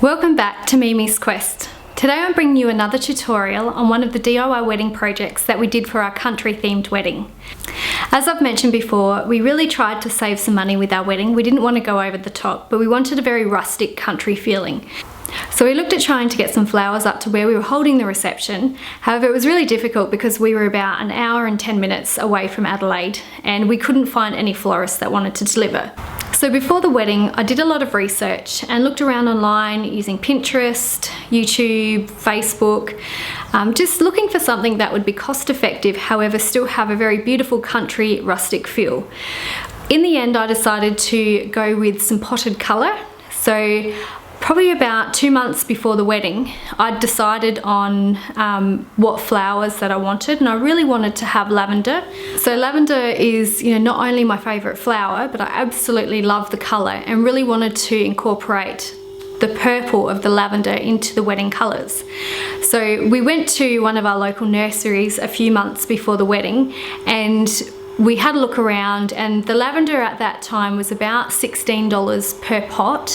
Welcome back to Mimi's Quest. Today I'm bringing you another tutorial on one of the DIY wedding projects that we did for our country themed wedding. As I've mentioned before, we really tried to save some money with our wedding. We didn't want to go over the top, but we wanted a very rustic country feeling. So we looked at trying to get some flowers up to where we were holding the reception. However, it was really difficult because we were about an hour and 10 minutes away from Adelaide and we couldn't find any florists that wanted to deliver. So before the wedding, I did a lot of research and looked around online using Pinterest, YouTube, Facebook, just looking for something that would be cost effective, however still have a very beautiful country rustic feel. In the end, I decided to go with some potted colour. So probably about 2 months before the wedding, I'd decided on what flowers that I wanted, and I really wanted to have lavender. So lavender is, not only my favourite flower, but I absolutely love the colour and really wanted to incorporate the purple of the lavender into the wedding colours. So we went to one of our local nurseries a few months before the wedding and we had a look around, and the lavender at that time was about $16 per pot,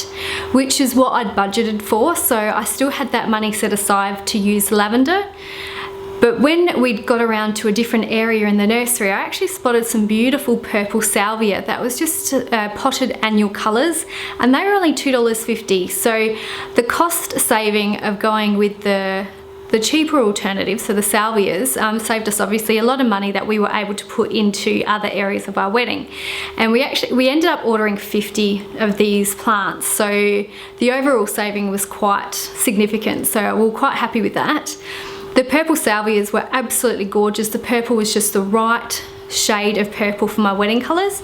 which is what I'd budgeted for, so I still had that money set aside to use lavender. But when we got around to a different area in the nursery, I actually spotted some beautiful purple salvia that was just potted annual colours, and they were only $2.50. So the cost saving of going with the cheaper alternative, so the salvias, saved us obviously a lot of money that we were able to put into other areas of our wedding. And we ended up ordering 50 of these plants, so the overall saving was quite significant, so we were quite happy with that. The purple salvias were absolutely gorgeous. The purple was just the right shade of purple for my wedding colours.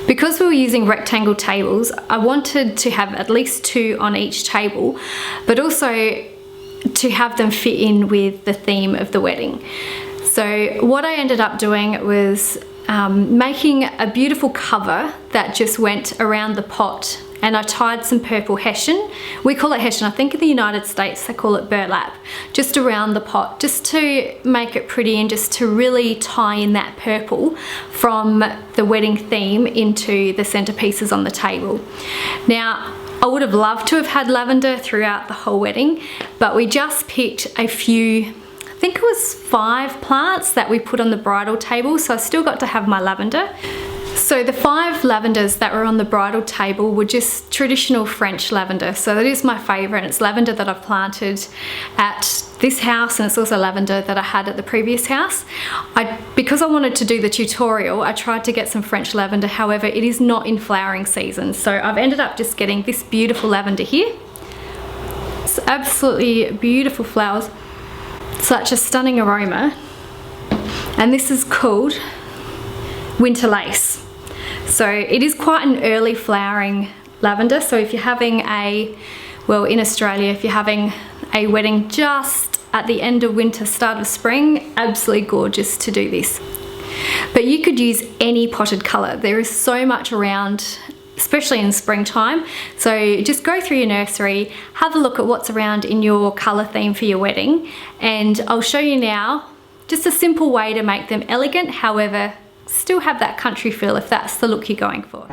Because we were using rectangle tables, I wanted to have at least 2 on each table, but also to have them fit in with the theme of the wedding. So what I ended up doing was making a beautiful cover that just went around the pot, and I tied some purple hessian. We call it hessian, I think in the United States they call it burlap, just around the pot, just to make it pretty and just to really tie in that purple from the wedding theme into the centerpieces on the table. Now, I would have loved to have had lavender throughout the whole wedding, but we just picked a few, I think it was 5 plants that we put on the bridal table, so I still got to have my lavender. So the 5 lavenders that were on the bridal table were just traditional French lavender. So that is my favourite, and it's lavender that I've planted at this house, and it's also lavender that I had at the previous house. Because I wanted to do the tutorial, I tried to get some French lavender, however it is not in flowering season. So I've ended up just getting this beautiful lavender here. It's absolutely beautiful flowers, such a stunning aroma. And this is called Winter Lace. So it is quite an early flowering lavender, so if you're having in Australia, if you're having a wedding just at the end of winter, start of spring, absolutely gorgeous to do this. But you could use any potted colour. There is so much around, especially in springtime. So just go through your nursery, have a look at what's around in your colour theme for your wedding, and I'll show you now just a simple way to make them elegant, however still have that country feel if that's the look you're going for.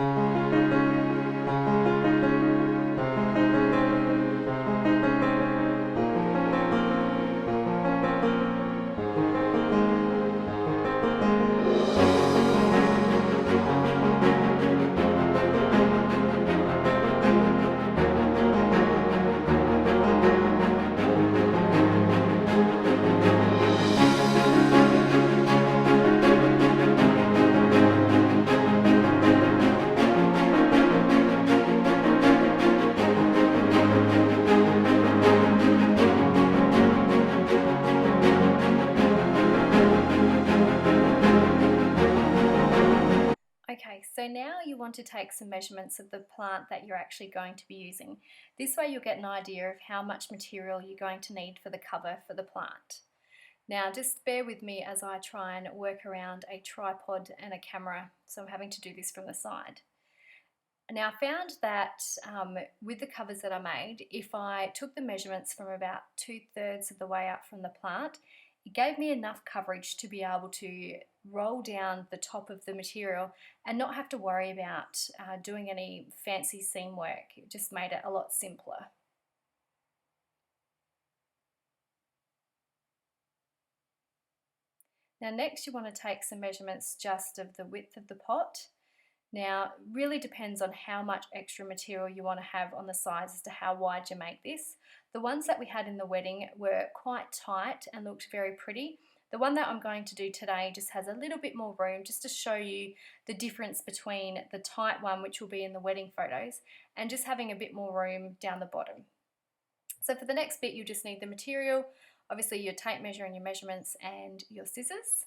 Okay, so now you want to take some measurements of the plant that you're actually going to be using. This way you'll get an idea of how much material you're going to need for the cover for the plant. Now just bear with me as I try and work around a tripod and a camera, so I'm having to do this from the side. Now I found that with the covers that I made, if I took the measurements from about 2/3 of the way up from the plant, it gave me enough coverage to be able to roll down the top of the material and not have to worry about doing any fancy seam work. It just made it a lot simpler. Now next you want to take some measurements just of the width of the pot. Now, it really depends on how much extra material you want to have on the sides as to how wide you make this. The ones that we had in the wedding were quite tight and looked very pretty. The one that I'm going to do today just has a little bit more room, just to show you the difference between the tight one, which will be in the wedding photos, and just having a bit more room down the bottom. So for the next bit, you just need the material, obviously your tape measure and your measurements and your scissors.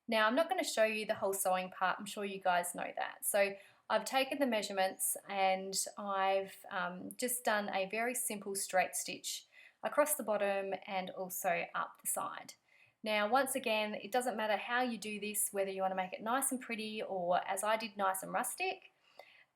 Now I'm not going to show you the whole sewing part, I'm sure you guys know that. So I've taken the measurements and I've just done a very simple straight stitch across the bottom and also up the side. Now once again, it doesn't matter how you do this, whether you want to make it nice and pretty or, as I did, nice and rustic.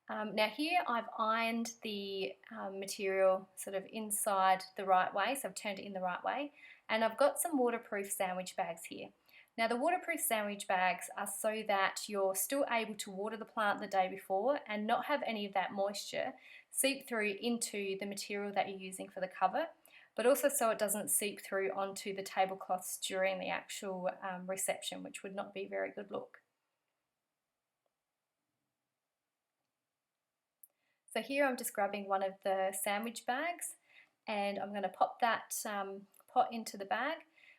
Now here I've ironed the material sort of inside the right way, so I've turned it in the right way, and I've got some waterproof sandwich bags here. Now the waterproof sandwich bags are so that you're still able to water the plant the day before and not have any of that moisture seep through into the material that you're using for the cover, but also so it doesn't seep through onto the tablecloths during the actual reception, which would not be a very good look. So here I'm just grabbing one of the sandwich bags and I'm going to pop that pot into the bag.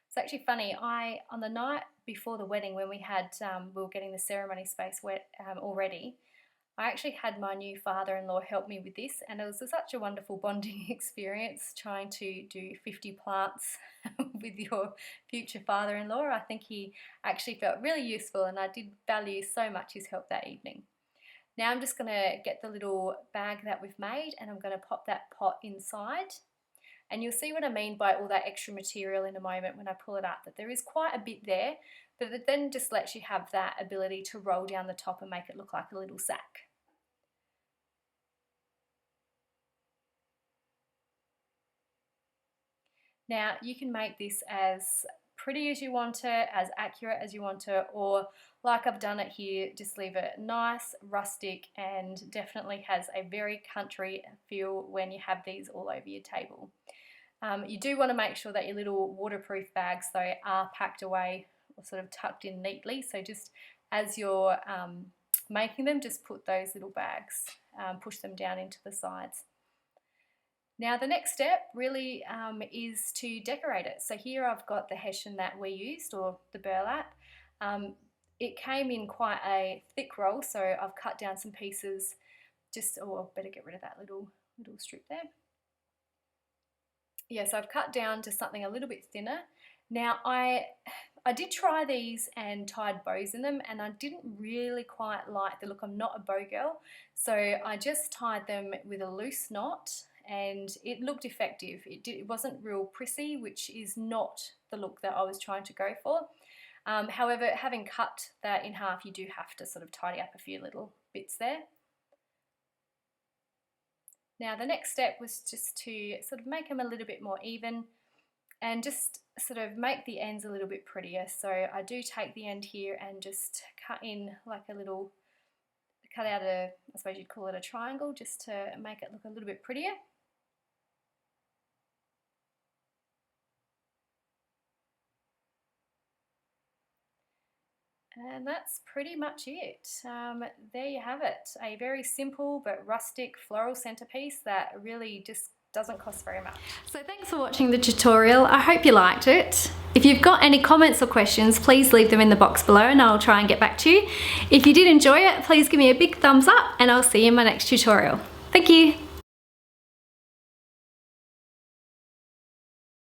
It's actually funny, on the night before the wedding, when we were getting the ceremony space wet already, I actually had my new father-in-law help me with this, and it was such a wonderful bonding experience trying to do 50 plants with your future father-in-law. I think he actually felt really useful, and I did value so much his help that evening. Now I'm just going to get the little bag that we've made and I'm going to pop that pot inside. And you'll see what I mean by all that extra material in a moment when I pull it up, that there is quite a bit there, but it then just lets you have that ability to roll down the top and make it look like a little sack. Now you can make this as pretty as you want it, as accurate as you want it, or like I've done it here, just leave it nice, rustic, and definitely has a very country feel when you have these all over your table. You do want to make sure that your little waterproof bags though are packed away or sort of tucked in neatly, so just as you're making them, just put those little bags, push them down into the sides. Now the next step really is to decorate it. So here I've got the hessian that we used, or the burlap. It came in quite a thick roll, so I've cut down some pieces, I better get rid of that little strip there. Yeah, so I've cut down to something a little bit thinner. Now I did try these and tied bows in them, and I didn't really quite like the look. I'm not a bow girl, so I just tied them with a loose knot, and it looked effective. It wasn't real prissy, which is not the look that I was trying to go for. However, having cut that in half, you do have to sort of tidy up a few little bits there. Now the next step was just to sort of make them a little bit more even and just sort of make the ends a little bit prettier. So I do take the end here and just cut in like a little, cut out I suppose you'd call it a triangle, just to make it look a little bit prettier. And that's pretty much it. There you have it, a very simple but rustic floral centerpiece that really just doesn't cost very much. So thanks for watching the tutorial. I hope you liked it. If you've got any comments or questions, please leave them in the box below and I'll try and get back to you. If you did enjoy it, please give me a big thumbs up and I'll see you in my next tutorial. Thank you.